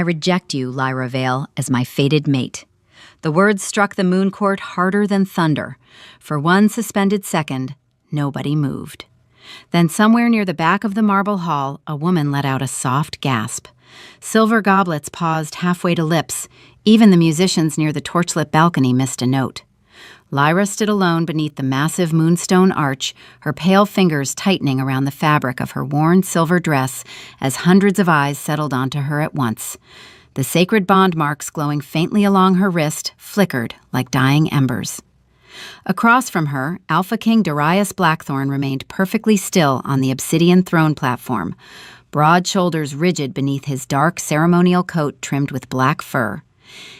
I reject you, Lyra Vale, as my fated mate." The words struck the moon court harder than thunder. For one suspended second, nobody moved. Then somewhere near the back of the marble hall, a woman let out a soft gasp. Silver goblets paused halfway to lips. Even the musicians near the torchlit balcony missed a note. Lyra stood alone beneath the massive moonstone arch, her pale fingers tightening around the fabric of her worn silver dress as hundreds of eyes settled onto her at once. The sacred bond marks glowing faintly along her wrist flickered like dying embers. Across from her, Alpha King Darius Blackthorn remained perfectly still on the obsidian throne platform, broad shoulders rigid beneath his dark ceremonial coat trimmed with black fur.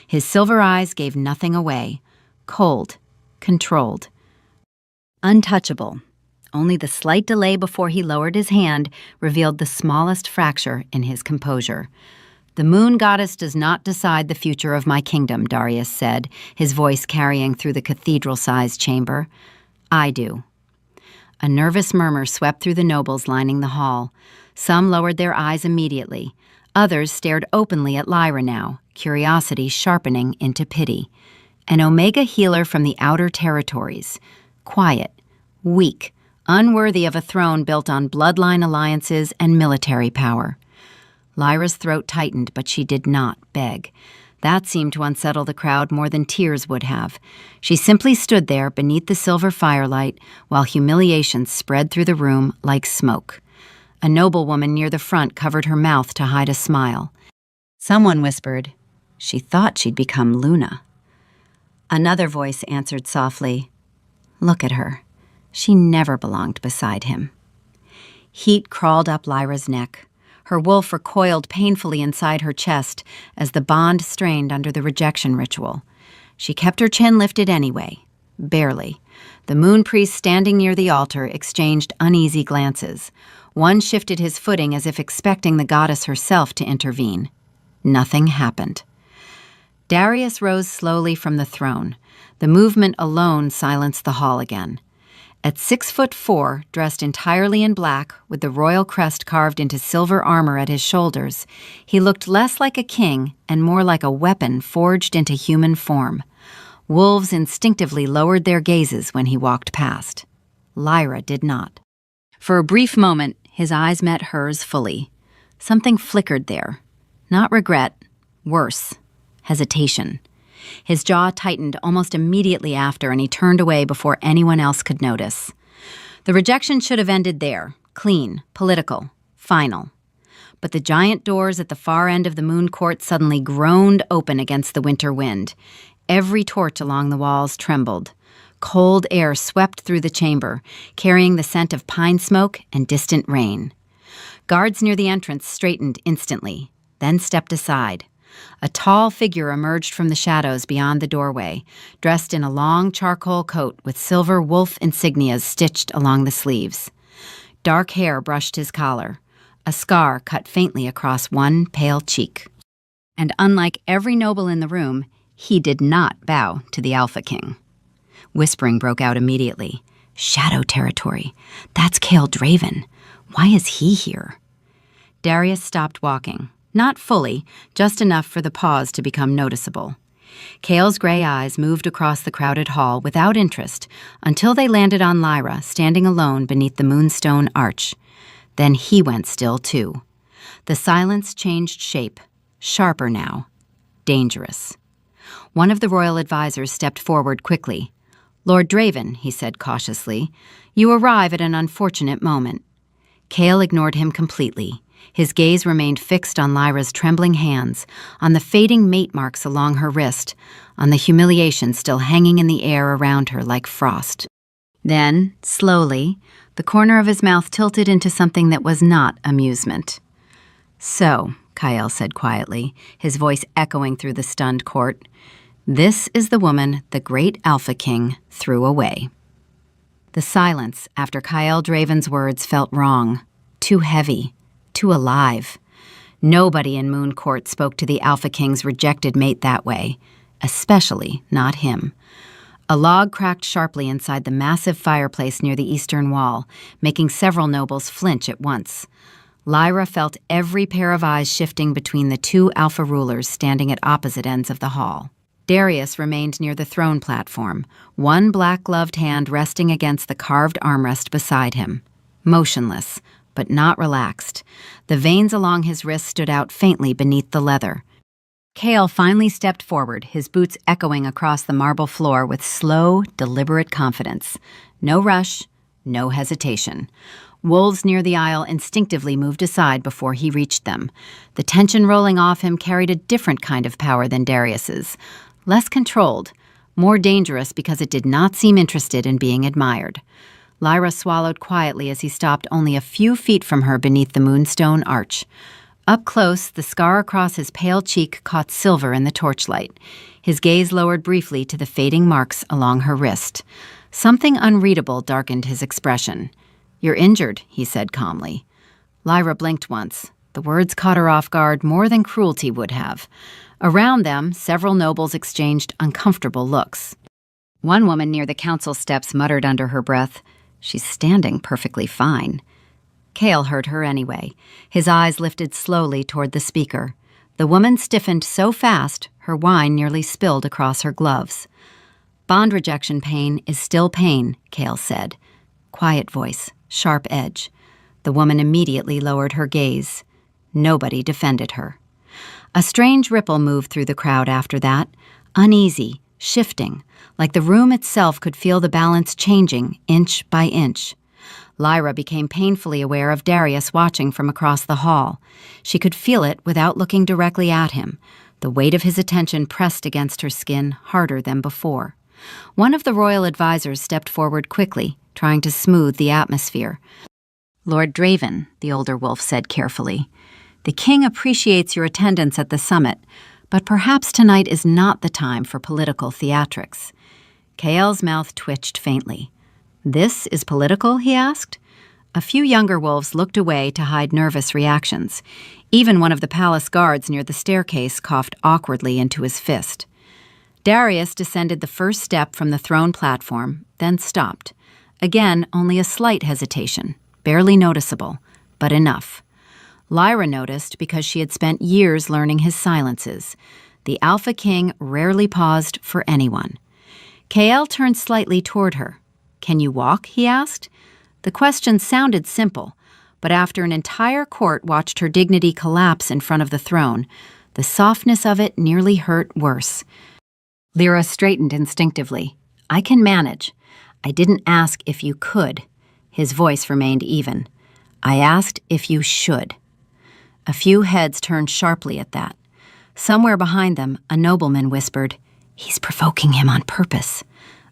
His silver eyes gave nothing away. Cold, controlled, untouchable. Only the slight delay before he lowered his hand revealed the smallest fracture in his composure. "The moon goddess does not decide the future of my kingdom," Darius said, his voice carrying through the cathedral-sized chamber. "I do." A nervous murmur swept through the nobles lining the hall. Some lowered their eyes immediately. Others stared openly at Lyra now, curiosity sharpening into pity. An Omega healer from the outer territories. Quiet, weak, unworthy of a throne built on bloodline alliances and military power. Lyra's throat tightened, but she did not beg. That seemed to unsettle the crowd more than tears would have. She simply stood there beneath the silver firelight while humiliation spread through the room like smoke. A noblewoman near the front covered her mouth to hide a smile. Someone whispered, "She thought she'd become Luna." Another voice answered softly, "Look at her. She never belonged beside him." Heat crawled up Lyra's neck. Her wolf recoiled painfully inside her chest as the bond strained under the rejection ritual. She kept her chin lifted anyway, barely. The moon priest standing near the altar exchanged uneasy glances. One shifted his footing as if expecting the goddess herself to intervene. Nothing happened. Darius rose slowly from the throne. The movement alone silenced the hall again. At 6'4", dressed entirely in black, with the royal crest carved into silver armor at his shoulders, he looked less like a king and more like a weapon forged into human form. Wolves instinctively lowered their gazes when he walked past. Lyra did not. For a brief moment, his eyes met hers fully. Something flickered there. Not regret, worse, hesitation. His jaw tightened almost immediately after, and he turned away before anyone else could notice. The rejection should have ended there, clean, political, final. But the giant doors at the far end of the moon court suddenly groaned open against the winter wind. Every torch along the walls trembled. Cold air swept through the chamber, carrying the scent of pine smoke and distant rain. Guards near the entrance straightened instantly, then stepped aside. A tall figure emerged from the shadows beyond the doorway, dressed in a long charcoal coat with silver wolf insignias stitched along the sleeves. Dark hair brushed his collar. A scar cut faintly across one pale cheek. And unlike every noble in the room, he did not bow to the Alpha King. Whispering broke out immediately. "Shadow territory. That's Kael Draven. Why is he here?" Darius stopped walking. Not fully, just enough for the pause to become noticeable. Kael's gray eyes moved across the crowded hall without interest until they landed on Lyra, standing alone beneath the moonstone arch. Then he went still, too. The silence changed shape, sharper now, dangerous. One of the royal advisors stepped forward quickly. "Lord Draven," he said cautiously, "you arrive at an unfortunate moment." Kael ignored him completely. His gaze remained fixed on Lyra's trembling hands, on the fading mate marks along her wrist, on the humiliation still hanging in the air around her like frost. Then, slowly, the corner of his mouth tilted into something that was not amusement. "So," Kael said quietly, his voice echoing through the stunned court, "this is the woman the great Alpha King threw away." The silence after Kael Draven's words felt wrong, too heavy, too alive. Nobody in Moon Court spoke to the Alpha King's rejected mate that way, especially not him. A log cracked sharply inside the massive fireplace near the eastern wall, making several nobles flinch at once. Lyra felt every pair of eyes shifting between the two alpha rulers standing at opposite ends of the hall. Darius remained near the throne platform, one black-gloved hand resting against the carved armrest beside him. Motionless, but not relaxed. The veins along his wrist stood out faintly beneath the leather. Chaol finally stepped forward, his boots echoing across the marble floor with slow, deliberate confidence. No rush, no hesitation. Wolves near the aisle instinctively moved aside before he reached them. The tension rolling off him carried a different kind of power than Darius's. Less controlled, more dangerous because it did not seem interested in being admired. Lyra swallowed quietly as he stopped only a few feet from her beneath the moonstone arch. Up close, the scar across his pale cheek caught silver in the torchlight. His gaze lowered briefly to the fading marks along her wrist. Something unreadable darkened his expression. "You're injured," he said calmly. Lyra blinked once. The words caught her off guard more than cruelty would have. Around them, several nobles exchanged uncomfortable looks. One woman near the council steps muttered under her breath, "She's standing perfectly fine." Chaol heard her anyway. His eyes lifted slowly toward the speaker. The woman stiffened so fast, her wine nearly spilled across her gloves. "Bond rejection pain is still pain," Chaol said. Quiet voice, sharp edge. The woman immediately lowered her gaze. Nobody defended her. A strange ripple moved through the crowd after that, uneasy, shifting, like the room itself could feel the balance changing inch by inch. Lyra became painfully aware of Darius watching from across the hall. She could feel it without looking directly at him. The weight of his attention pressed against her skin harder than before. One of the royal advisors stepped forward quickly, trying to smooth the atmosphere. "Lord Draven," the older wolf said carefully, "the king appreciates your attendance at the summit, but perhaps tonight is not the time for political theatrics." Chaol's mouth twitched faintly. "This is political?" he asked. A few younger wolves looked away to hide nervous reactions. Even one of the palace guards near the staircase coughed awkwardly into his fist. Darius descended the first step from the throne platform, then stopped. Again, only a slight hesitation, barely noticeable, but enough. Lyra noticed because she had spent years learning his silences. The Alpha King rarely paused for anyone. Chaol turned slightly toward her. "Can you walk?" he asked. The question sounded simple, but after an entire court watched her dignity collapse in front of the throne, the softness of it nearly hurt worse. Lyra straightened instinctively. "I can manage. I didn't ask if you could." His voice remained even. "I asked if you should." A few heads turned sharply at that. Somewhere behind them, a nobleman whispered, "He's provoking him on purpose."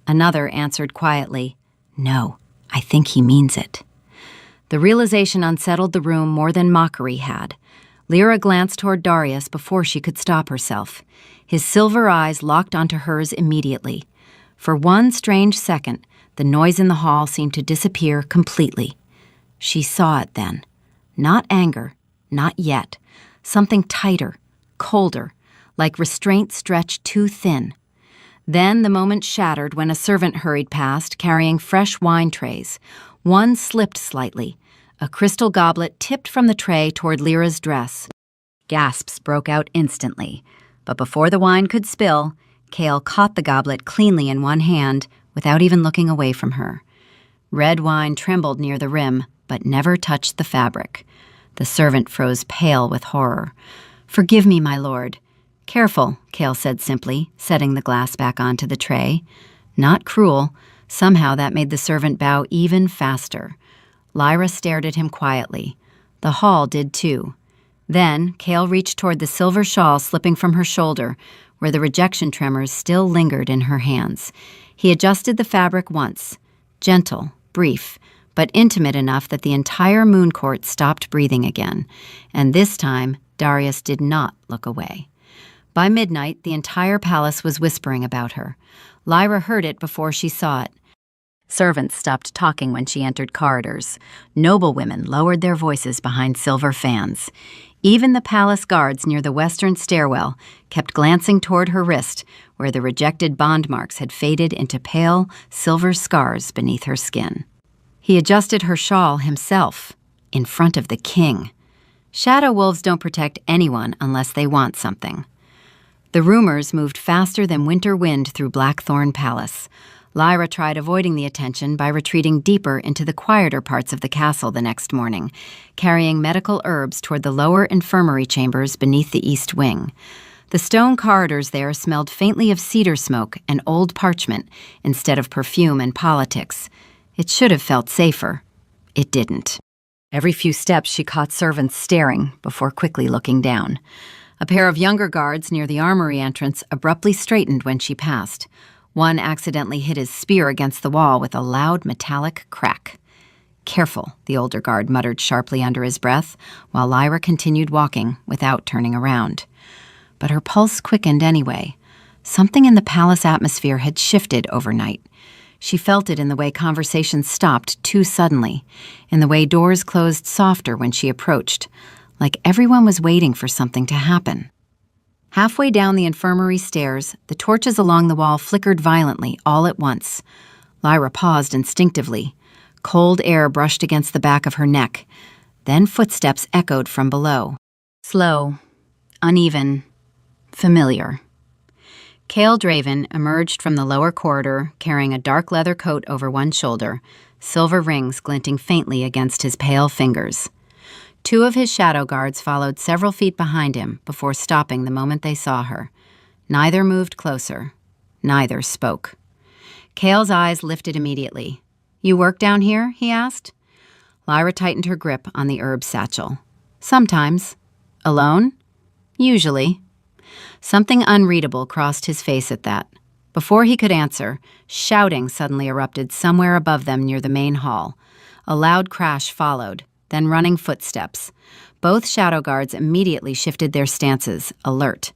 Another answered quietly, "No, I think he means it." The realization unsettled the room more than mockery had. Lyra glanced toward Darius before she could stop herself. His silver eyes locked onto hers immediately. For one strange second, the noise in the hall seemed to disappear completely. She saw it then. Not anger, not yet. Something tighter, colder, like restraint stretched too thin. Then the moment shattered when a servant hurried past, carrying fresh wine trays. One slipped slightly. A crystal goblet tipped from the tray toward Lyra's dress. Gasps broke out instantly, but before the wine could spill, Chaol caught the goblet cleanly in one hand without even looking away from her. Red wine trembled near the rim, but never touched the fabric. The servant froze pale with horror. "Forgive me, my lord." "Careful," Chaol said simply, setting the glass back onto the tray. Not cruel. Somehow that made the servant bow even faster. Lyra stared at him quietly. The hall did too. Then Chaol reached toward the silver shawl slipping from her shoulder, where the rejection tremors still lingered in her hands. He adjusted the fabric once. Gentle, brief, but intimate enough that the entire moon court stopped breathing again. And this time, Darius did not look away. By midnight, the entire palace was whispering about her. Lyra heard it before she saw it. Servants stopped talking when she entered corridors. Noblewomen lowered their voices behind silver fans. Even the palace guards near the western stairwell kept glancing toward her wrist, where the rejected bond marks had faded into pale, silver scars beneath her skin. He adjusted her shawl himself, in front of the king. Shadow wolves don't protect anyone unless they want something. The rumors moved faster than winter wind through Blackthorn Palace. Lyra tried avoiding the attention by retreating deeper into the quieter parts of the castle the next morning, carrying medical herbs toward the lower infirmary chambers beneath the east wing. The stone corridors there smelled faintly of cedar smoke and old parchment instead of perfume and politics. It should have felt safer. It didn't. Every few steps she caught servants staring before quickly looking down. A pair of younger guards near the armory entrance abruptly straightened when she passed. One accidentally hit his spear against the wall with a loud metallic crack. "Careful," the older guard muttered sharply under his breath, while Lyra continued walking without turning around. But her pulse quickened anyway. Something in the palace atmosphere had shifted overnight. She felt it in the way conversations stopped too suddenly, in the way doors closed softer when she approached, like everyone was waiting for something to happen. Halfway down the infirmary stairs, the torches along the wall flickered violently all at once. Lyra paused instinctively. Cold air brushed against the back of her neck. Then footsteps echoed from below. Slow, uneven, familiar. Cale Draven emerged from the lower corridor, carrying a dark leather coat over one shoulder, silver rings glinting faintly against his pale fingers. Two of his shadow guards followed several feet behind him before stopping the moment they saw her. Neither moved closer. Neither spoke. Cale's eyes lifted immediately. "You work down here?" he asked. Lyra tightened her grip on the herb satchel. "Sometimes." "Alone?" "Usually." Something unreadable crossed his face at that. Before he could answer, shouting suddenly erupted somewhere above them near the main hall. A loud crash followed, then running footsteps. Both shadow guards immediately shifted their stances, alert.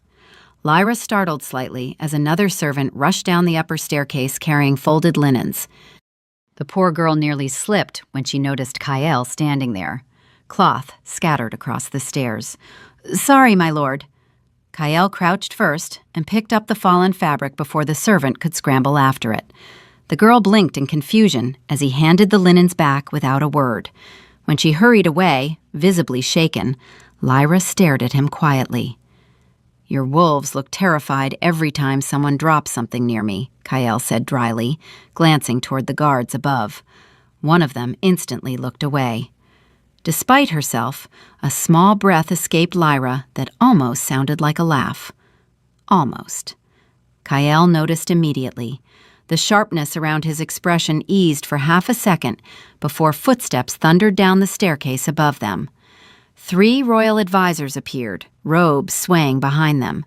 Lyra startled slightly as another servant rushed down the upper staircase carrying folded linens. The poor girl nearly slipped when she noticed Kyle standing there. Cloth scattered across the stairs. "Sorry, my lord." Kyle crouched first and picked up the fallen fabric before the servant could scramble after it. The girl blinked in confusion as he handed the linens back without a word. When she hurried away, visibly shaken, Lyra stared at him quietly. "Your wolves look terrified every time someone drops something near me," Kyle said dryly, glancing toward the guards above. One of them instantly looked away. Despite herself, a small breath escaped Lyra that almost sounded like a laugh. Almost. Kyle noticed immediately. The sharpness around his expression eased for half a second before footsteps thundered down the staircase above them. 3 royal advisors appeared, robes swaying behind them.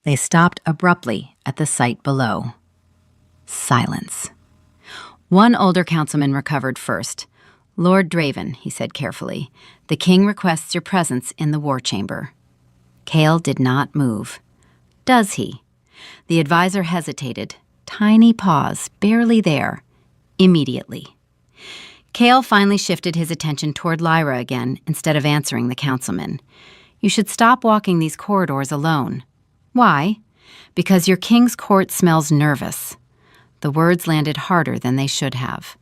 They stopped abruptly at the sight below. Silence. One older councilman recovered first. "Lord Draven," he said carefully, "the king requests your presence in the war chamber." Cale did not move. "Does he?" The advisor hesitated. Tiny pause, barely there. Immediately. Cale finally shifted his attention toward Lyra again instead of answering the councilman. "You should stop walking these corridors alone." "Why?" "Because your king's court smells nervous." The words landed harder than they should have.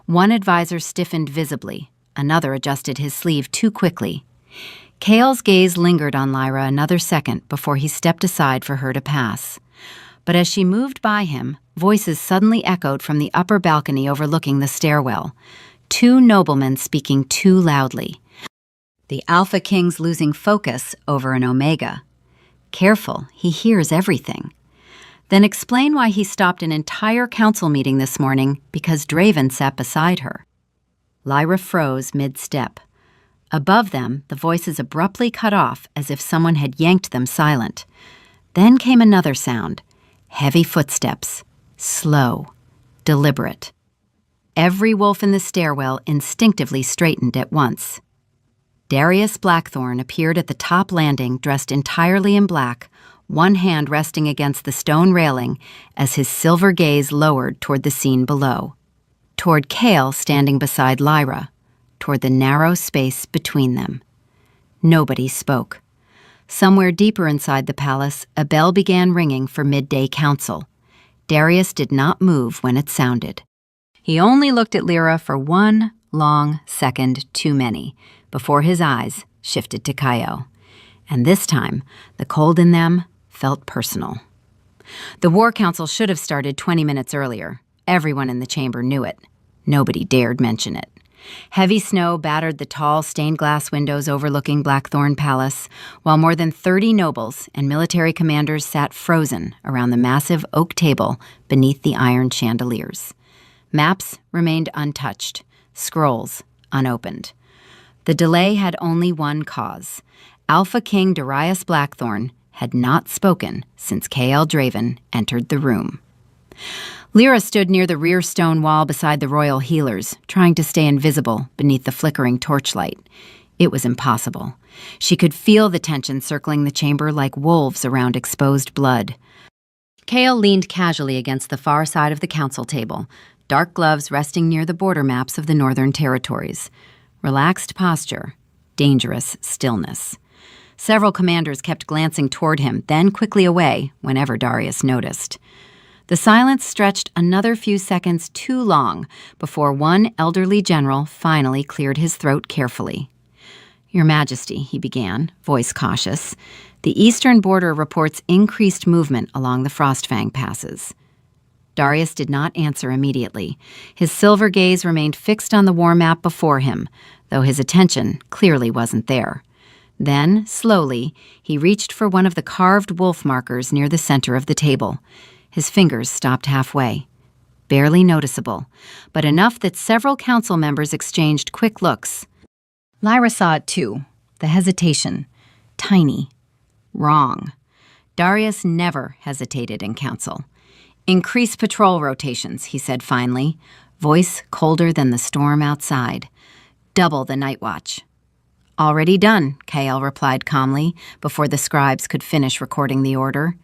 One advisor stiffened visibly. Another adjusted his sleeve too quickly. Cale's gaze lingered on Lyra another second before he stepped aside for her to pass. But as she moved by him, voices suddenly echoed from the upper balcony overlooking the stairwell. 2 noblemen speaking too loudly. The Alpha King's losing focus over an Omega. Careful, he hears everything. Then explain why he stopped an entire council meeting this morning because Draven sat beside her. Lyra froze mid-step. Above them, the voices abruptly cut off as if someone had yanked them silent. Then came another sound. Heavy footsteps. Slow. Deliberate. Every wolf in the stairwell instinctively straightened at once. Darius Blackthorn appeared at the top landing dressed entirely in black, one hand resting against the stone railing as his silver gaze lowered toward the scene below. Toward Cale standing beside Lyra. Toward the narrow space between them. Nobody spoke. Somewhere deeper inside the palace, a bell began ringing for midday council. Darius did not move when it sounded. He only looked at Lyra for one long second too many, before his eyes, shifted to Kaio. And this time, the cold in them felt personal. The War Council should have started 20 minutes earlier. Everyone in the chamber knew it. Nobody dared mention it. Heavy snow battered the tall stained-glass windows overlooking Blackthorn Palace, while more than 30 nobles and military commanders sat frozen around the massive oak table beneath the iron chandeliers. Maps remained untouched, scrolls unopened. The delay had only one cause. Alpha King Darius Blackthorn had not spoken since K.L. Draven entered the room. Lyra stood near the rear stone wall beside the royal healers, trying to stay invisible beneath the flickering torchlight. It was impossible. She could feel the tension circling the chamber like wolves around exposed blood. Kale leaned casually against the far side of the council table, dark gloves resting near the border maps of the Northern Territories. Relaxed posture, dangerous stillness. Several commanders kept glancing toward him, then quickly away whenever Darius noticed. The silence stretched another few seconds too long before one elderly general finally cleared his throat carefully. "Your Majesty," he began, voice cautious, "the eastern border reports increased movement along the Frostfang passes." Darius did not answer immediately. His silver gaze remained fixed on the war map before him, though his attention clearly wasn't there. Then, slowly, he reached for one of the carved wolf markers near the center of the table. His fingers stopped halfway. Barely noticeable, but enough that several council members exchanged quick looks. Lyra saw it too, the hesitation. Tiny. Wrong. Darius never hesitated in council. "Increase patrol rotations," he said finally, voice colder than the storm outside. "Double the night watch." "Already done," Kael replied calmly, before the scribes could finish recording the order.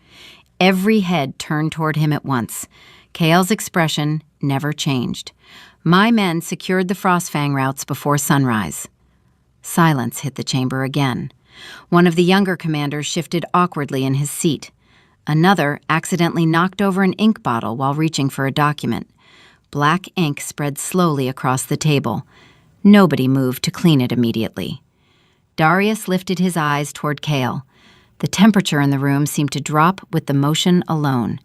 Every head turned toward him at once. Kael's expression never changed. "My men secured the Frostfang routes before sunrise." Silence hit the chamber again. One of the younger commanders shifted awkwardly in his seat. Another accidentally knocked over an ink bottle while reaching for a document. Black ink spread slowly across the table. Nobody moved to clean it immediately. Darius lifted his eyes toward Kael. The temperature in the room seemed to drop with the motion alone.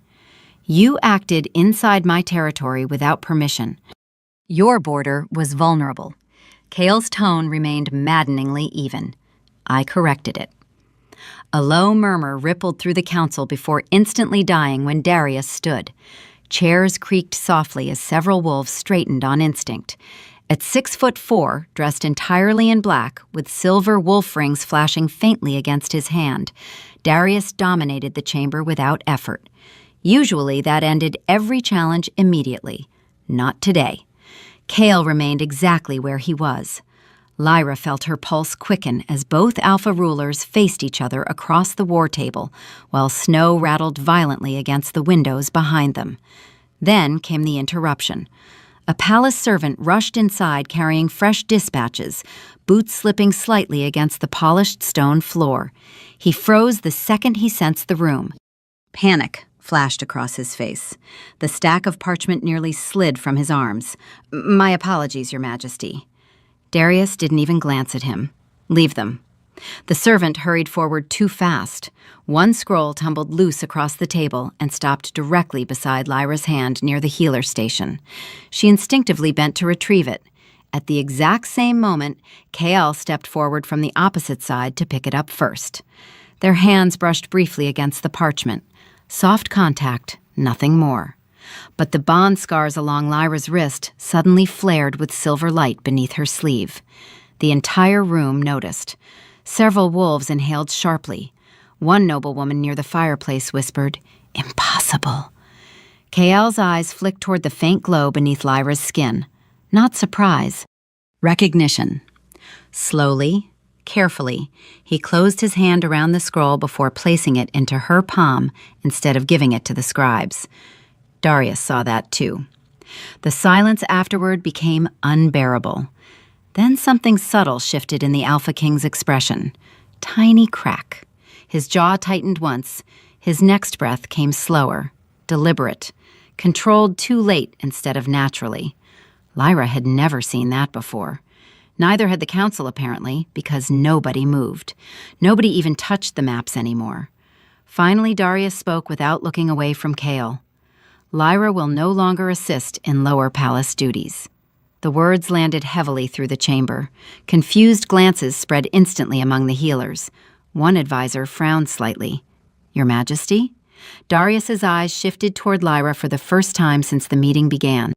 "You acted inside my territory without permission. Your border was vulnerable." Kael's tone remained maddeningly even. "I corrected it." A low murmur rippled through the council before instantly dying when Darius stood. Chairs creaked softly as several wolves straightened on instinct. At 6'4", dressed entirely in black, with silver wolf rings flashing faintly against his hand, Darius dominated the chamber without effort. Usually that ended every challenge immediately. Not today. Kael remained exactly where he was. Lyra felt her pulse quicken as both Alpha rulers faced each other across the war table, while snow rattled violently against the windows behind them. Then came the interruption. A palace servant rushed inside carrying fresh dispatches, boots slipping slightly against the polished stone floor. He froze the second he sensed the room. Panic flashed across his face. The stack of parchment nearly slid from his arms. "My apologies, Your Majesty." Darius didn't even glance at him. "Leave them." The servant hurried forward too fast. One scroll tumbled loose across the table and stopped directly beside Lyra's hand near the healer station. She instinctively bent to retrieve it. At the exact same moment, Kael stepped forward from the opposite side to pick it up first. Their hands brushed briefly against the parchment. Soft contact, nothing more. But the bond scars along Lyra's wrist suddenly flared with silver light beneath her sleeve. The entire room noticed. Several wolves inhaled sharply. One noblewoman near the fireplace whispered, "Impossible." Kael's eyes flicked toward the faint glow beneath Lyra's skin. Not surprise. Recognition. Slowly, carefully, he closed his hand around the scroll before placing it into her palm instead of giving it to the scribes. Darius saw that too. The silence afterward became unbearable. Then something subtle shifted in the Alpha King's expression. Tiny crack. His jaw tightened once. His next breath came slower, deliberate, controlled too late instead of naturally. Lyra had never seen that before. Neither had the council, apparently, because nobody moved. Nobody even touched the maps anymore. Finally, Darius spoke without looking away from Chaol. Lyra will no longer assist in lower palace duties. The words landed heavily through the chamber. Confused glances spread instantly among the healers. One advisor frowned slightly. "Your Majesty?" Darius's eyes shifted toward Lyra for the first time since the meeting began.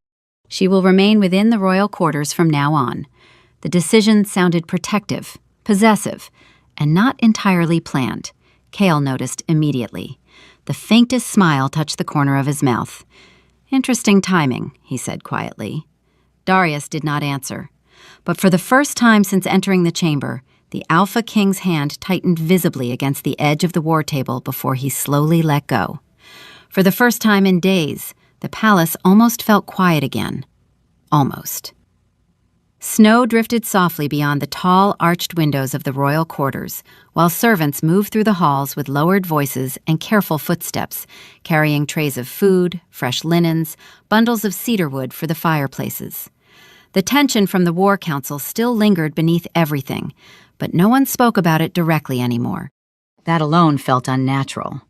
"She will remain within the royal quarters from now on." The decision sounded protective, possessive, and not entirely planned. Chaol noticed immediately. The faintest smile touched the corner of his mouth. "Interesting timing," he said quietly. Darius did not answer. But for the first time since entering the chamber, the Alpha King's hand tightened visibly against the edge of the war table before he slowly let go. For the first time in days, the palace almost felt quiet again. Almost. Snow drifted softly beyond the tall, arched windows of the royal quarters, while servants moved through the halls with lowered voices and careful footsteps, carrying trays of food, fresh linens, bundles of cedar wood for the fireplaces. The tension from the War Council still lingered beneath everything, but no one spoke about it directly anymore. That alone felt unnatural.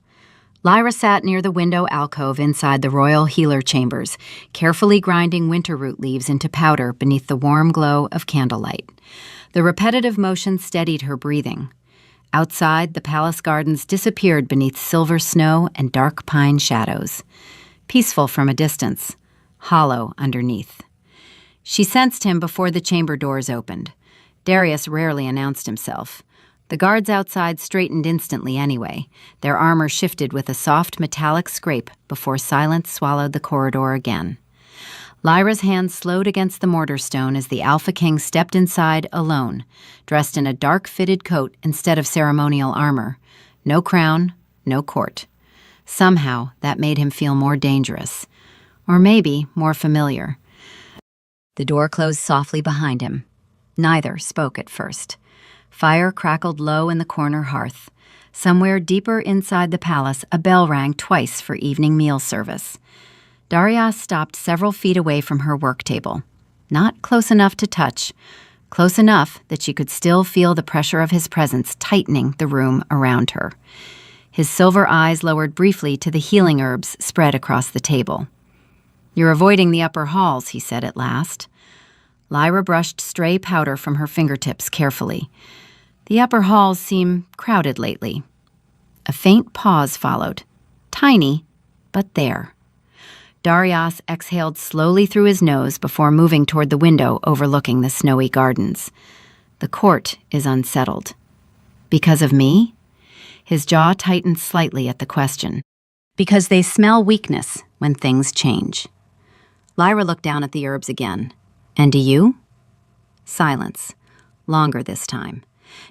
Lyra sat near the window alcove inside the royal healer chambers, carefully grinding winter root leaves into powder beneath the warm glow of candlelight. The repetitive motion steadied her breathing. Outside, the palace gardens disappeared beneath silver snow and dark pine shadows. Peaceful from a distance, hollow underneath. She sensed him before the chamber doors opened. Darius rarely announced himself. The guards outside straightened instantly anyway. Their armor shifted with a soft metallic scrape before silence swallowed the corridor again. Lyra's hand slowed against the mortar stone as the Alpha King stepped inside alone, dressed in a dark fitted coat instead of ceremonial armor. No crown, no court. Somehow, that made him feel more dangerous. Or maybe more familiar. The door closed softly behind him. Neither spoke at first. Fire crackled low in the corner hearth. Somewhere deeper inside the palace, a bell rang twice for evening meal service. Darius stopped several feet away from her work table. Not close enough to touch, close enough that she could still feel the pressure of his presence tightening the room around her. His silver eyes lowered briefly to the healing herbs spread across the table. "You're avoiding the upper halls," he said at last. Lyra brushed stray powder from her fingertips carefully. "The upper halls seem crowded lately." A faint pause followed. Tiny, but there. Darius exhaled slowly through his nose before moving toward the window overlooking the snowy gardens. "The court is unsettled." "Because of me?" His jaw tightened slightly at the question. "Because they smell weakness when things change." Lyra looked down at the herbs again. "And do you?" Silence. Longer this time.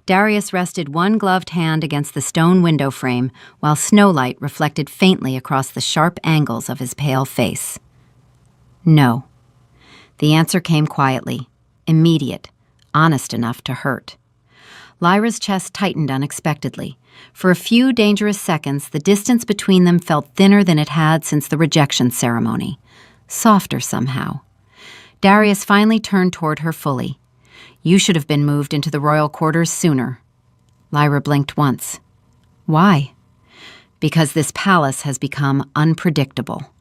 Darius rested one gloved hand against the stone window frame while snowlight reflected faintly across the sharp angles of his pale face. "No." The answer came quietly, immediate, honest enough to hurt. Lyra's chest tightened unexpectedly. For a few dangerous seconds, the distance between them felt thinner than it had since the rejection ceremony. Softer somehow. Darius finally turned toward her fully. "You should have been moved into the royal quarters sooner." Lyra blinked once. "Why?" "Because this palace has become unpredictable."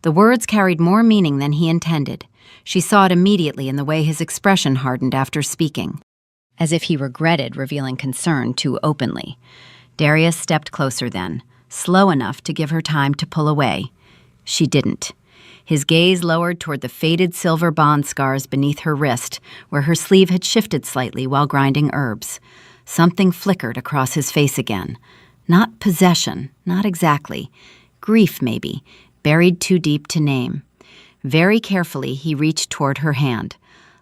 The words carried more meaning than he intended. She saw it immediately in the way his expression hardened after speaking, as if he regretted revealing concern too openly. Darius stepped closer then, slow enough to give her time to pull away. She didn't. His gaze lowered toward the faded silver bond scars beneath her wrist, where her sleeve had shifted slightly while grinding herbs. Something flickered across his face again. Not possession, not exactly. Grief, maybe, buried too deep to name. Very carefully, he reached toward her hand.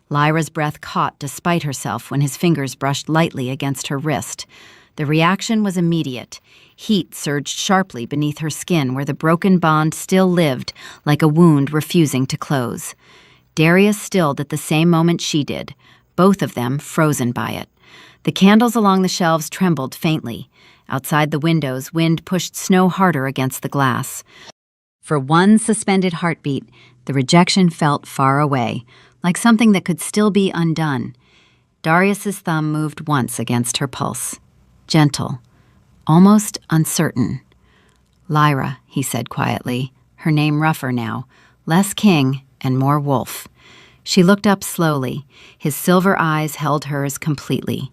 Lyra's breath caught despite herself when his fingers brushed lightly against her wrist. The reaction was immediate. Heat surged sharply beneath her skin where the broken bond still lived, like a wound refusing to close. Darius stilled at the same moment she did, both of them frozen by it. The candles along the shelves trembled faintly. Outside the windows, wind pushed snow harder against the glass. For one suspended heartbeat, the rejection felt far away, like something that could still be undone. Darius's thumb moved once against her pulse. Gentle, almost uncertain. "Lyra," he said quietly, her name rougher now, less king and more wolf. She looked up slowly. His silver eyes held hers completely.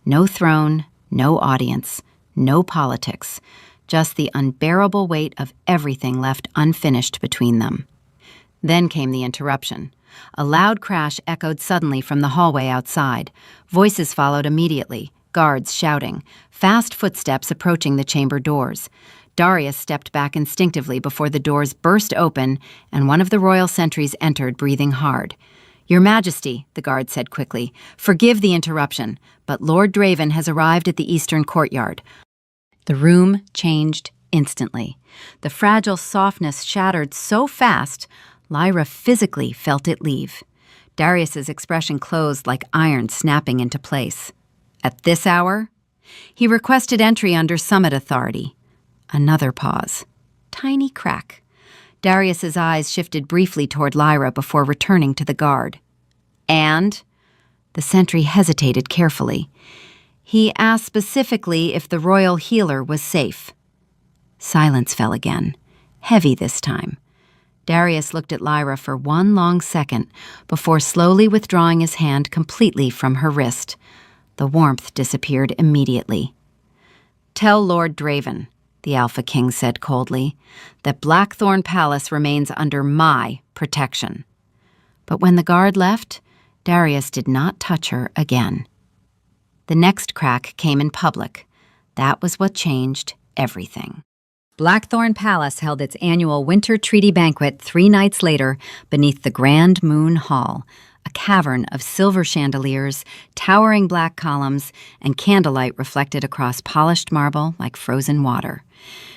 No throne, no audience, no politics, just the unbearable weight of everything left unfinished between them. Then came the interruption. A loud crash echoed suddenly from the hallway outside. Voices followed immediately, guards shouting, fast footsteps approaching the chamber doors. Darius stepped back instinctively before the doors burst open and one of the royal sentries entered, breathing hard. "Your Majesty," the guard said quickly, "forgive the interruption, but Lord Draven has arrived at the eastern courtyard." The room changed instantly. The fragile softness shattered so fast, Lyra physically felt it leave. Darius's expression closed like iron snapping into place. "At this hour?" He requested entry under summit authority. Another pause. Tiny crack. Darius's eyes shifted briefly toward Lyra before returning to the guard. "And?" The sentry hesitated carefully. "He asked specifically if the royal healer was safe." Silence fell again, heavy this time. Darius looked at Lyra for one long second before slowly withdrawing his hand completely from her wrist. The warmth disappeared immediately. "Tell Lord Draven," the Alpha King said coldly, "that Blackthorn Palace remains under my protection." But when the guard left, Darius did not touch her again. The next crack came in public. That was what changed everything. Blackthorn Palace held its annual winter treaty banquet 3 nights later beneath the Grand Moon Hall, a cavern of silver chandeliers, towering black columns, and candlelight reflected across polished marble like frozen water.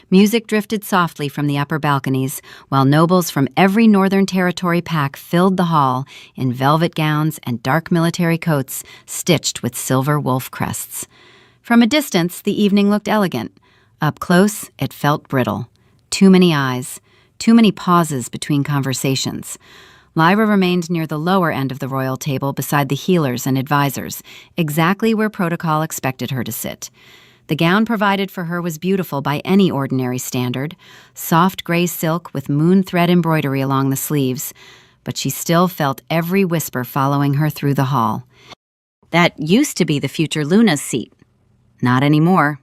Music drifted softly from the upper balconies, while nobles from every Northern Territory pack filled the hall in velvet gowns and dark military coats stitched with silver wolf crests. From a distance, the evening looked elegant. Up close, it felt brittle. Too many eyes, too many pauses between conversations. Lyra remained near the lower end of the royal table beside the healers and advisors, exactly where protocol expected her to sit. The gown provided for her was beautiful by any ordinary standard, soft gray silk with moon thread embroidery along the sleeves, but she still felt every whisper following her through the hall. That used to be the future Luna's seat. Not anymore.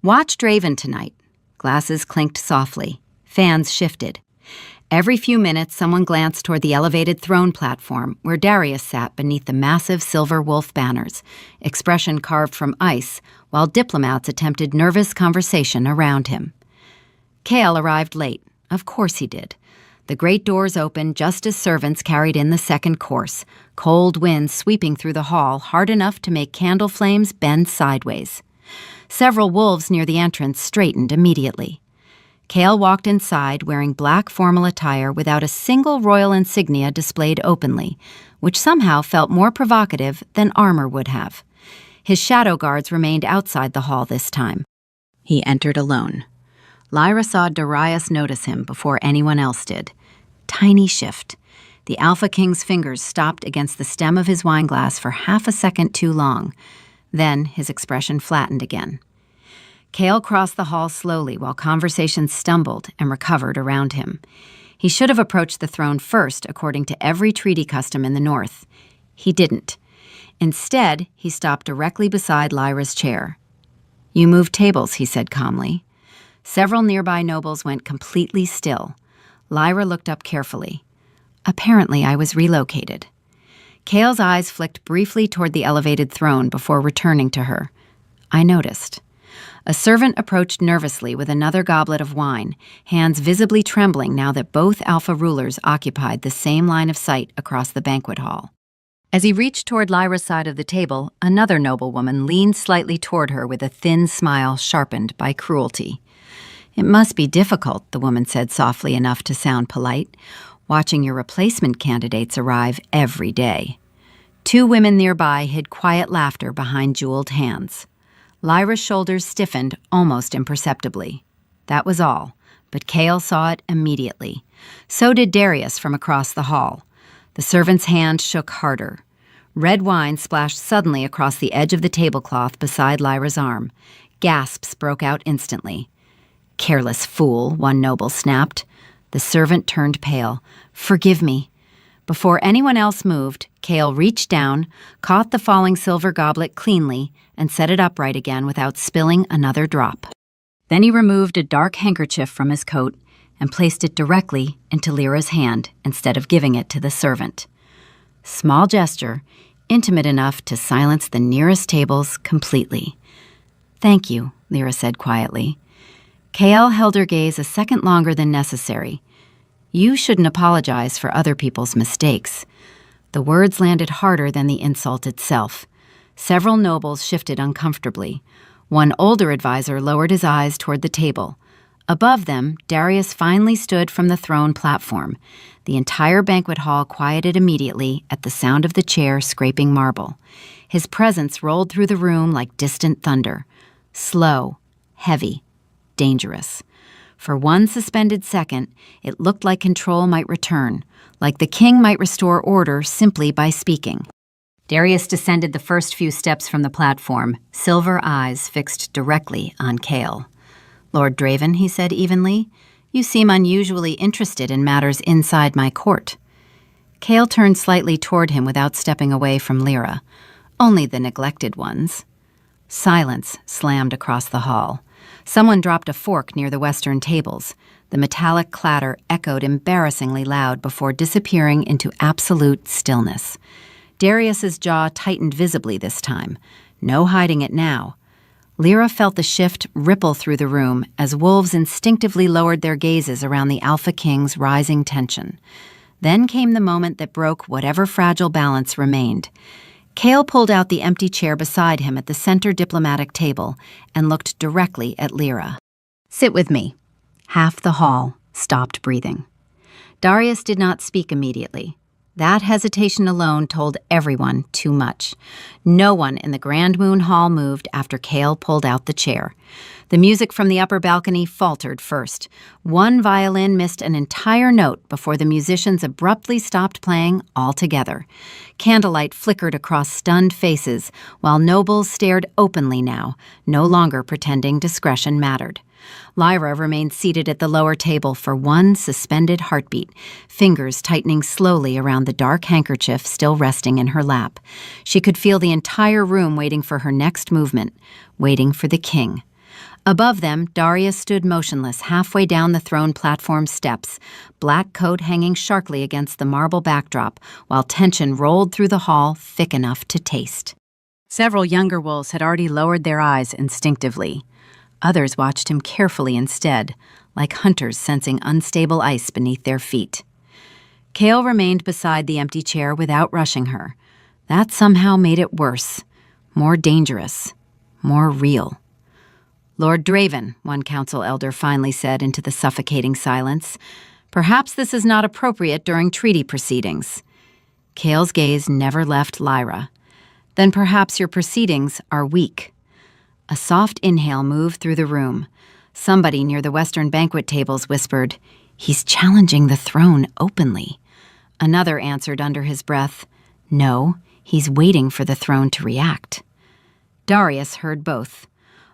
"Watch Draven tonight." Glasses clinked softly. Fans shifted. Every few minutes, someone glanced toward the elevated throne platform where Darius sat beneath the massive silver wolf banners, expression carved from ice, while diplomats attempted nervous conversation around him. Kale arrived late. Of course he did. The great doors opened just as servants carried in the second course, cold winds sweeping through the hall hard enough to make candle flames bend sideways. Several wolves near the entrance straightened immediately. Kale walked inside wearing black formal attire without a single royal insignia displayed openly, which somehow felt more provocative than armor would have. His shadow guards remained outside the hall this time. He entered alone. Lyra saw Darius notice him before anyone else did. Tiny shift. The Alpha King's fingers stopped against the stem of his wineglass for half a second too long. Then his expression flattened again. Kale crossed the hall slowly while conversation stumbled and recovered around him. He should have approached the throne first, according to every treaty custom in the north. He didn't. Instead, he stopped directly beside Lyra's chair. "You moved tables," he said calmly. Several nearby nobles went completely still. Lyra looked up carefully. "Apparently, I was relocated." Kale's eyes flicked briefly toward the elevated throne before returning to her. "I noticed." A servant approached nervously with another goblet of wine, hands visibly trembling now that both Alpha rulers occupied the same line of sight across the banquet hall. As he reached toward Lyra's side of the table, another noblewoman leaned slightly toward her with a thin smile sharpened by cruelty. "It must be difficult," the woman said softly enough to sound polite, "watching your replacement candidates arrive every day." 2 women nearby hid quiet laughter behind jeweled hands. Lyra's shoulders stiffened almost imperceptibly. That was all, but Kale saw it immediately. So did Darius from across the hall. The servant's hand shook harder. Red wine splashed suddenly across the edge of the tablecloth beside Lyra's arm. Gasps broke out instantly. "Careless fool," one noble snapped. The servant turned pale. "Forgive me." Before anyone else moved, Cale reached down, caught the falling silver goblet cleanly, and set it upright again without spilling another drop. Then he removed a dark handkerchief from his coat and placed it directly into Lyra's hand instead of giving it to the servant. Small gesture, intimate enough to silence the nearest tables completely. "Thank you," Lyra said quietly. Cale held her gaze a second longer than necessary. "You shouldn't apologize for other people's mistakes." The words landed harder than the insult itself. Several nobles shifted uncomfortably. One older advisor lowered his eyes toward the table. Above them, Darius finally stood from the throne platform. The entire banquet hall quieted immediately at the sound of the chair scraping marble. His presence rolled through the room like distant thunder. Slow, heavy, dangerous. For one suspended second, it looked like control might return, like the king might restore order simply by speaking. Darius descended the first few steps from the platform, silver eyes fixed directly on Cale. "Lord Draven," he said evenly, "you seem unusually interested in matters inside my court." Cale turned slightly toward him without stepping away from Lyra. "Only the neglected ones." Silence slammed across the hall. Someone dropped a fork near the western tables. The metallic clatter echoed embarrassingly loud before disappearing into absolute stillness. Darius's jaw tightened visibly this time. No hiding it now. Lyra felt the shift ripple through the room as wolves instinctively lowered their gazes around the Alpha King's rising tension. Then came the moment that broke whatever fragile balance remained. Cale pulled out the empty chair beside him at the center diplomatic table and looked directly at Lyra. "Sit with me." Half the hall stopped breathing. Darius did not speak immediately. That hesitation alone told everyone too much. No one in the Grand Moon Hall moved after Cale pulled out the chair. The music from the upper balcony faltered first. One violin missed an entire note before the musicians abruptly stopped playing altogether. Candlelight flickered across stunned faces, while nobles stared openly now, no longer pretending discretion mattered. Lyra remained seated at the lower table for one suspended heartbeat, fingers tightening slowly around the dark handkerchief still resting in her lap. She could feel the entire room waiting for her next movement, waiting for the king. Above them, Darius stood motionless halfway down the throne platform steps, black coat hanging sharply against the marble backdrop, while tension rolled through the hall thick enough to taste. Several younger wolves had already lowered their eyes instinctively. Others watched him carefully instead, like hunters sensing unstable ice beneath their feet. Cale remained beside the empty chair without rushing her. That somehow made it worse, more dangerous, more real. "Lord Draven," one council elder finally said into the suffocating silence, "perhaps this is not appropriate during treaty proceedings." Cale's gaze never left Lyra. "Then perhaps your proceedings are weak." A soft inhale moved through the room. Somebody near the western banquet tables whispered, "He's challenging the throne openly." Another answered under his breath, "No, he's waiting for the throne to react." Darius heard both.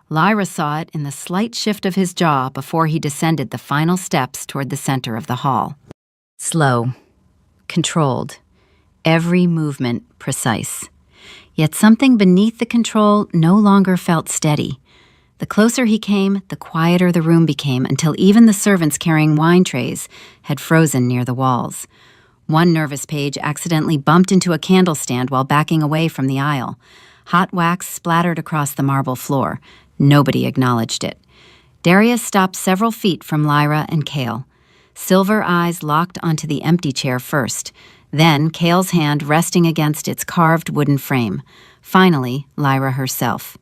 Lyra saw it in the slight shift of his jaw before he descended the final steps toward the center of the hall. Slow, controlled, every movement precise. Yet something beneath the control no longer felt steady. The closer he came, the quieter the room became until even the servants carrying wine trays had frozen near the walls. One nervous page accidentally bumped into a candle stand while backing away from the aisle. Hot wax splattered across the marble floor. Nobody acknowledged it. Darius stopped several feet from Lyra and Cale. Silver eyes locked onto the empty chair first, then Cale's hand resting against its carved wooden frame. Finally, Lyra herself.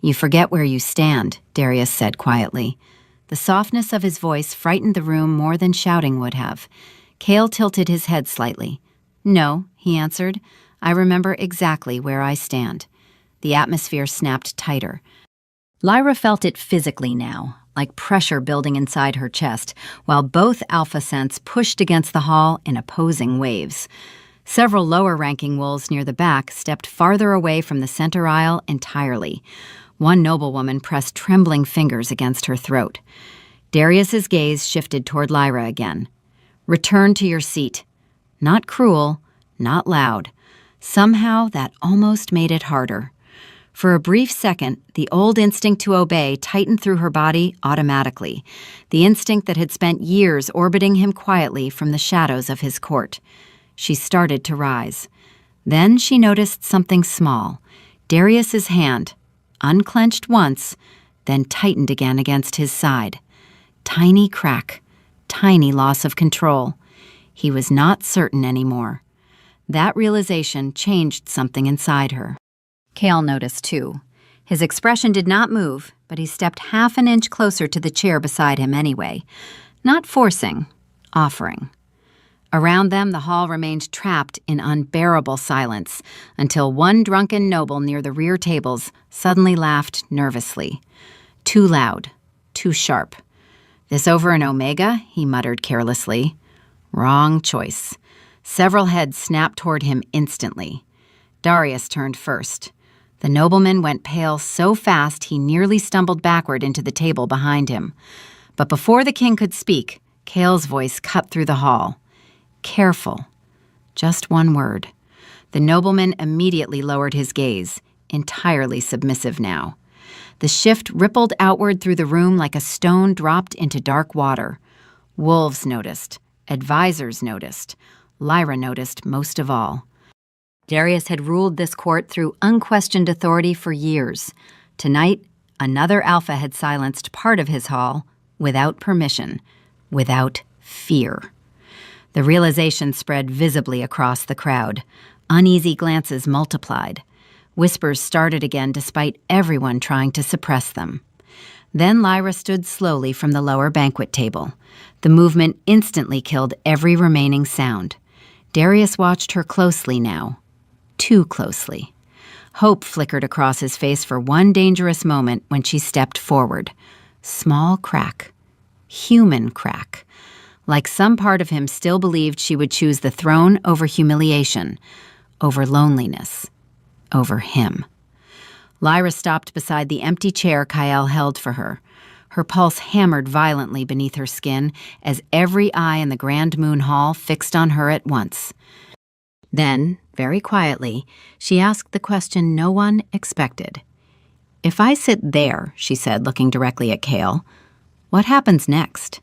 "You forget where you stand," Darius said quietly. The softness of his voice frightened the room more than shouting would have. Cale tilted his head slightly. "No," he answered. "I remember exactly where I stand." The atmosphere snapped tighter. Lyra felt it physically now, like pressure building inside her chest, while both alpha scents pushed against the hall in opposing waves. Several lower-ranking wolves near the back stepped farther away from the center aisle entirely. One noblewoman pressed trembling fingers against her throat. Darius's gaze shifted toward Lyra again. "Return to your seat." Not cruel, not loud. Somehow that almost made it harder. For a brief second, the old instinct to obey tightened through her body automatically, the instinct that had spent years orbiting him quietly from the shadows of his court. She started to rise. Then she noticed something small. Darius's hand, unclenched once, then tightened again against his side. Tiny crack, tiny loss of control. He was not certain anymore. That realization changed something inside her. Cale noticed, too. His expression did not move, but he stepped half an inch closer to the chair beside him anyway. Not forcing, offering. Around them, the hall remained trapped in unbearable silence until one drunken noble near the rear tables suddenly laughed nervously. Too loud, too sharp. "This over an Omega?" he muttered carelessly. Wrong choice. Several heads snapped toward him instantly. Darius turned first. The nobleman went pale so fast he nearly stumbled backward into the table behind him. But before the king could speak, Cale's voice cut through the hall. "Careful." Just one word. The nobleman immediately lowered his gaze, entirely submissive now. The shift rippled outward through the room like a stone dropped into dark water. Wolves noticed. Advisors noticed. Lyra noticed most of all. Darius had ruled this court through unquestioned authority for years. Tonight, another alpha had silenced part of his hall without permission, without fear. The realization spread visibly across the crowd. Uneasy glances multiplied. Whispers started again despite everyone trying to suppress them. Then Lyra stood slowly from the lower banquet table. The movement instantly killed every remaining sound. Darius watched her closely now. Too closely. Hope flickered across his face for one dangerous moment when she stepped forward. Small crack. Human crack. Like some part of him still believed she would choose the throne over humiliation, over loneliness, over him. Lyra stopped beside the empty chair Kyle held for her. Her pulse hammered violently beneath her skin as every eye in the Grand Moon Hall fixed on her at once. Then, very quietly, she asked the question no one expected. "If I sit there," she said, looking directly at Cale, "what happens next?"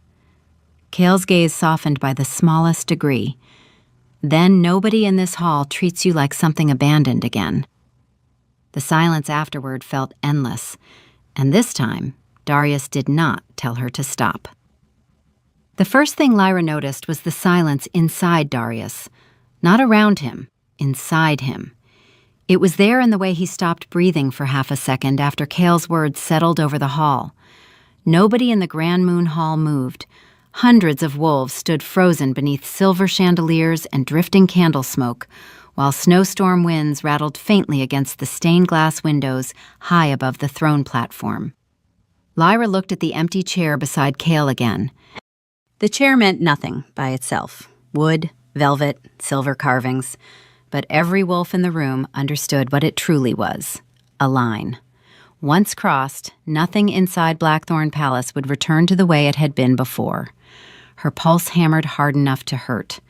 Cale's gaze softened by the smallest degree. "Then nobody in this hall treats you like something abandoned again." The silence afterward felt endless, and this time, Darius did not tell her to stop. The first thing Lyra noticed was the silence inside Darius. Not around him, inside him. It was there in the way he stopped breathing for half a second after Cale's words settled over the hall. Nobody in the Grand Moon Hall moved. Hundreds of wolves stood frozen beneath silver chandeliers and drifting candle smoke, while snowstorm winds rattled faintly against the stained glass windows high above the throne platform. Lyra looked at the empty chair beside Cale again. The chair meant nothing by itself. Wood, velvet, silver carvings. But every wolf in the room understood what it truly was. A line. Once crossed, nothing inside Blackthorn Palace would return to the way it had been before. Her pulse hammered hard enough to hurt.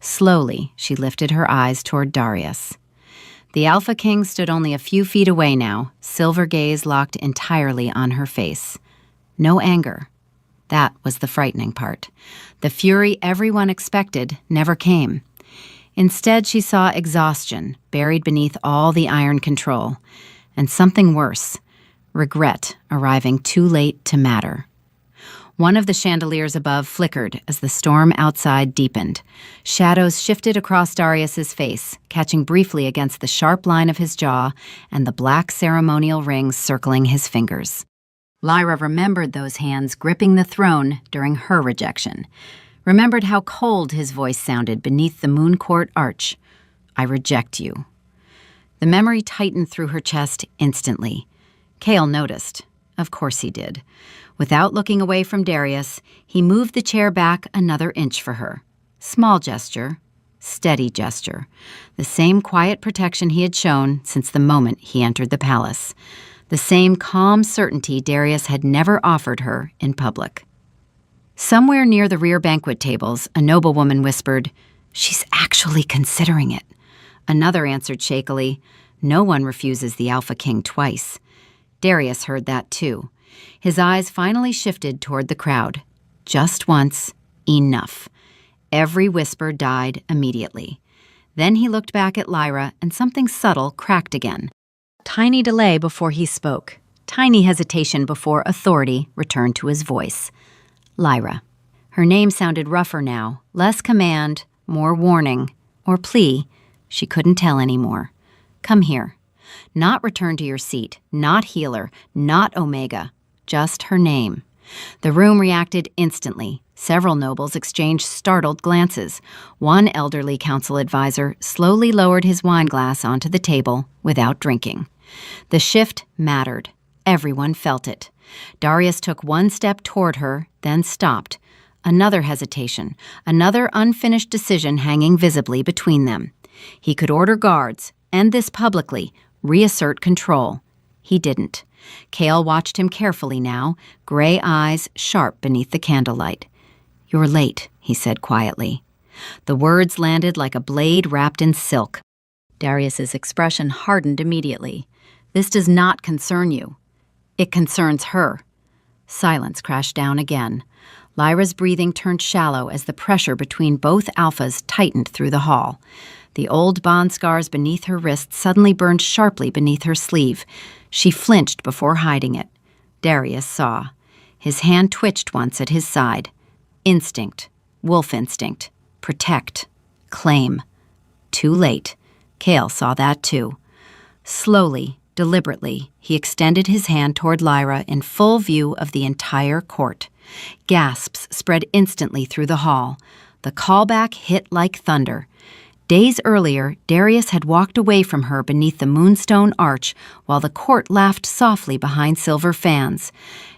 Slowly, she lifted her eyes toward Darius. The Alpha King stood only a few feet away now, silver gaze locked entirely on her face. No anger. That was the frightening part. The fury everyone expected never came. Instead, she saw exhaustion buried beneath all the iron control, and something worse, regret arriving too late to matter. One of the chandeliers above flickered as the storm outside deepened. Shadows shifted across Darius's face, catching briefly against the sharp line of his jaw and the black ceremonial rings circling his fingers. Lyra remembered those hands gripping the throne during her rejection. Remembered how cold his voice sounded beneath the moon court arch. "I reject you." The memory tightened through her chest instantly. Cale noticed. Of course he did. Without looking away from Darius, he moved the chair back another inch for her. Small gesture. steady gesture, the same quiet protection he had shown since the moment he entered the palace, the same calm certainty Darius had never offered her in public. Somewhere near the rear banquet tables, a noblewoman whispered, "She's actually considering it." Another answered shakily, "No one refuses the Alpha King twice." Darius heard that too. His eyes finally shifted toward the crowd. Just once, enough. Every whisper died immediately. Then he looked back at Lyra, and something subtle cracked again. Tiny delay before he spoke. Tiny hesitation before authority returned to his voice. Lyra. Her name sounded rougher now, less command, more warning, or plea. She couldn't tell anymore. "Come here." Not return to your seat, not healer, not Omega, just her name. The room reacted instantly. Several nobles exchanged startled glances. One elderly council advisor slowly lowered his wineglass onto the table without drinking. The shift mattered. Everyone felt it. Darius took one step toward her, then stopped. Another hesitation, another unfinished decision hanging visibly between them. He could order guards, end this publicly, reassert control. He didn't. Chaol watched him carefully now, gray eyes sharp beneath the candlelight. "You're late," he said quietly. The words landed like a blade wrapped in silk. Darius's expression hardened immediately. "This does not concern you. It concerns her." Silence crashed down again. Lyra's breathing turned shallow as the pressure between both alphas tightened through the hall. The old bond scars beneath her wrist suddenly burned sharply beneath her sleeve. She flinched before hiding it. Darius saw. His hand twitched once at his side. Instinct. Wolf instinct. Protect. Claim. Too late. Chaol saw that too. Slowly, deliberately, he extended his hand toward Lyra in full view of the entire court. Gasps spread instantly through the hall. The callback hit like thunder. Days earlier, Darius had walked away from her beneath the moonstone arch while the court laughed softly behind silver fans.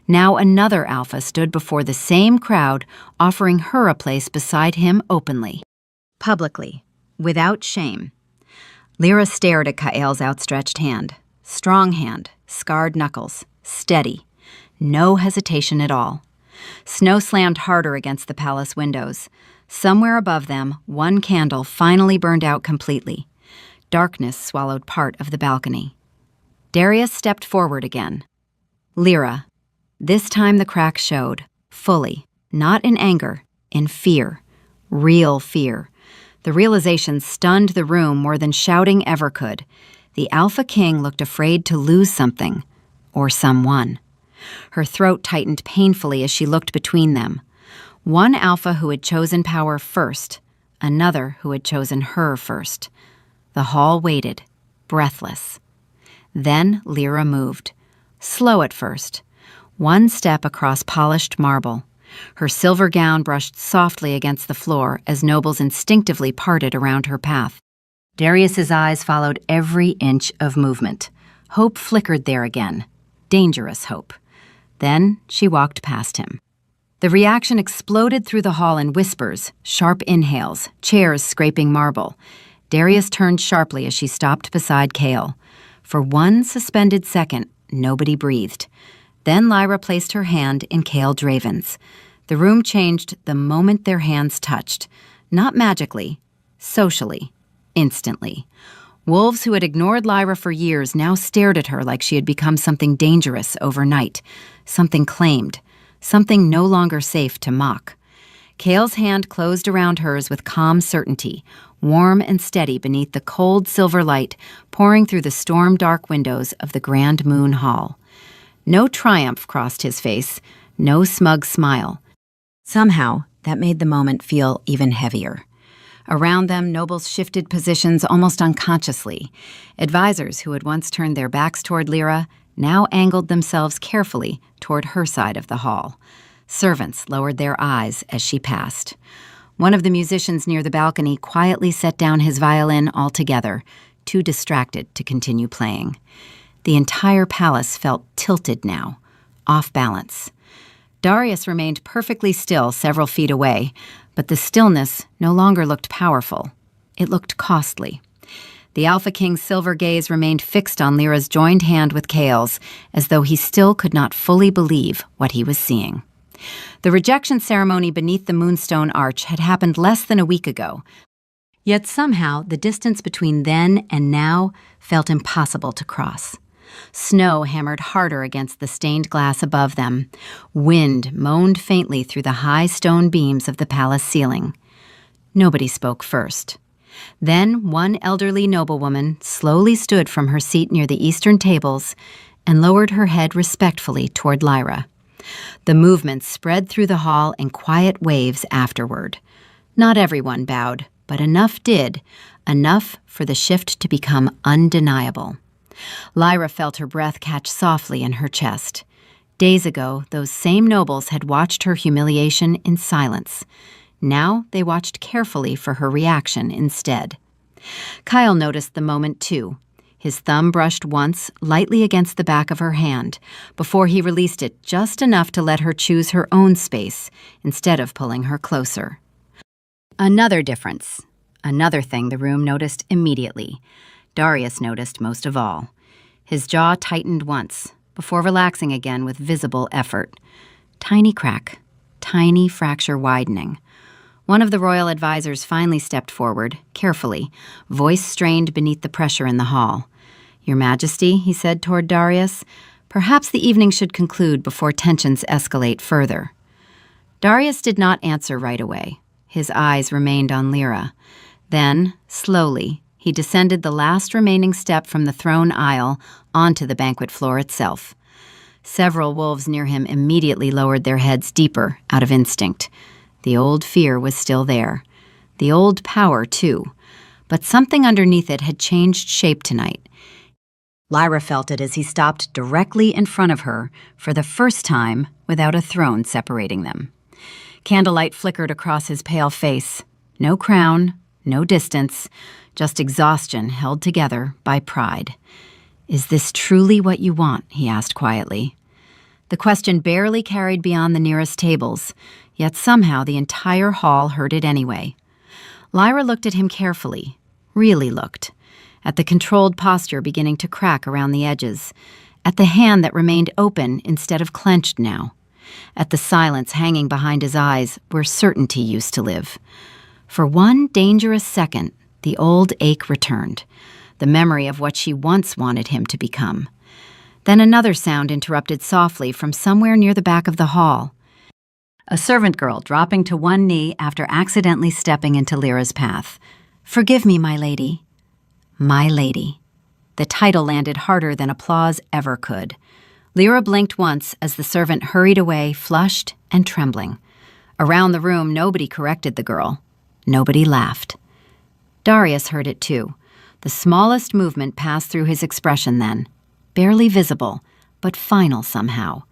Now another alpha stood before the same crowd, offering her a place beside him openly. Publicly, without shame. Lyra stared at Chaol's outstretched hand. Strong hand, scarred knuckles, steady. No hesitation at all. Snow slammed harder against the palace windows. Somewhere above them, one candle finally burned out completely. Darkness swallowed part of the balcony. Darius stepped forward again. "Lyra." This time the crack showed, fully, not in anger, in fear. Real fear. The realization stunned the room more than shouting ever could. The Alpha King looked afraid to lose something, or someone. Her throat tightened painfully as she looked between them. One alpha who had chosen power first, another who had chosen her first. The hall waited, breathless. Then Lyra moved. Slow at first. One step across polished marble. Her silver gown brushed softly against the floor as nobles instinctively parted around her path. Darius's eyes followed every inch of movement. Hope flickered there again. Dangerous hope. Then she walked past him. The reaction exploded through the hall in whispers, sharp inhales, chairs scraping marble. Darius turned sharply as she stopped beside Chaol. For one suspended second, nobody breathed. Then Lyra placed her hand in Chaol Draven's. The room changed the moment their hands touched. Not magically, socially, instantly. Wolves who had ignored Lyra for years now stared at her like she had become something dangerous overnight, something claimed. Something no longer safe to mock. Chaol's hand closed around hers with calm certainty, warm and steady beneath the cold silver light pouring through the storm-dark windows of the Grand Moon Hall. No triumph crossed his face, no smug smile. Somehow, that made the moment feel even heavier. Around them, nobles shifted positions almost unconsciously. Advisors who had once turned their backs toward Lyra now angled themselves carefully toward her side of the hall. Servants lowered their eyes as she passed. One of the musicians near the balcony quietly set down his violin altogether, too distracted to continue playing. The entire palace felt tilted now, off balance. Darius remained perfectly still several feet away, but the stillness no longer looked powerful. It looked costly. The Alpha King's silver gaze remained fixed on Lyra's joined hand with Chaol's, as though he still could not fully believe what he was seeing. The rejection ceremony beneath the Moonstone Arch had happened less than a week ago. Yet somehow, the distance between then and now felt impossible to cross. Snow hammered harder against the stained glass above them. Wind moaned faintly through the high stone beams of the palace ceiling. Nobody spoke first. Then one elderly noblewoman slowly stood from her seat near the eastern tables and lowered her head respectfully toward Lyra. The movement spread through the hall in quiet waves afterward. Not everyone bowed, but enough did, enough for the shift to become undeniable. Lyra felt her breath catch softly in her chest. Days ago, those same nobles had watched her humiliation in silence. Now they watched carefully for her reaction instead. Chaol noticed the moment too. His thumb brushed once, lightly against the back of her hand, before he released it just enough to let her choose her own space, instead of pulling her closer. Another difference. Another thing the room noticed immediately. Darius noticed most of all. His jaw tightened once, before relaxing again with visible effort. Tiny crack, tiny fracture widening. One of the royal advisors finally stepped forward, carefully, voice strained beneath the pressure in the hall. "Your Majesty," he said toward Darius, "perhaps the evening should conclude before tensions escalate further." Darius did not answer right away. His eyes remained on Lyra. Then, slowly, he descended the last remaining step from the throne aisle onto the banquet floor itself. Several wolves near him immediately lowered their heads deeper, out of instinct. The old fear was still there. The old power, too. But something underneath it had changed shape tonight. Lyra felt it as he stopped directly in front of her for the first time without a throne separating them. Candlelight flickered across his pale face. No crown, no distance, just exhaustion held together by pride. "Is this truly what you want?" he asked quietly. The question barely carried beyond the nearest tables, yet somehow the entire hall heard it anyway. Lyra looked at him carefully, really looked, at the controlled posture beginning to crack around the edges, at the hand that remained open instead of clenched now, at the silence hanging behind his eyes where certainty used to live. For one dangerous second, the old ache returned, the memory of what she once wanted him to become. Then another sound interrupted softly from somewhere near the back of the hall. A servant girl dropping to one knee after accidentally stepping into Lyra's path. "Forgive me, my lady." My lady. The title landed harder than applause ever could. Lyra blinked once as the servant hurried away, flushed and trembling. Around the room, nobody corrected the girl. Nobody laughed. Darius heard it too. The smallest movement passed through his expression then, barely visible, but final somehow,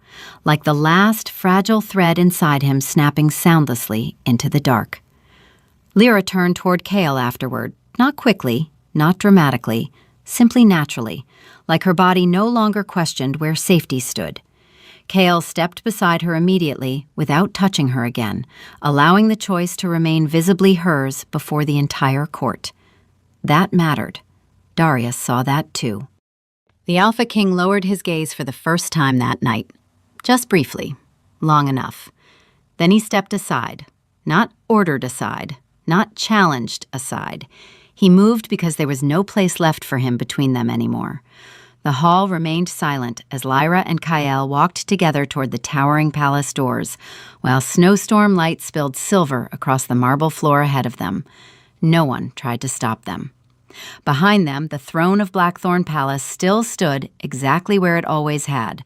like the last fragile thread inside him snapping soundlessly into the dark. Lyra turned toward Chaol afterward, not quickly, not dramatically, simply naturally, like her body no longer questioned where safety stood. Chaol stepped beside her immediately, without touching her again, allowing the choice to remain visibly hers before the entire court. That mattered. Darius saw that too. The Alpha King lowered his gaze for the first time that night. Just briefly. Long enough. Then he stepped aside. Not ordered aside. Not challenged aside. He moved because there was no place left for him between them anymore. The hall remained silent as Lyra and Chaol walked together toward the towering palace doors, while snowstorm light spilled silver across the marble floor ahead of them. No one tried to stop them. Behind them, the throne of Blackthorn Palace still stood exactly where it always had.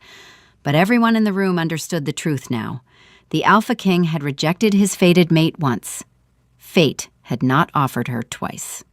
But everyone in the room understood the truth now. The Alpha King had rejected his fated mate once. Fate had not offered her twice.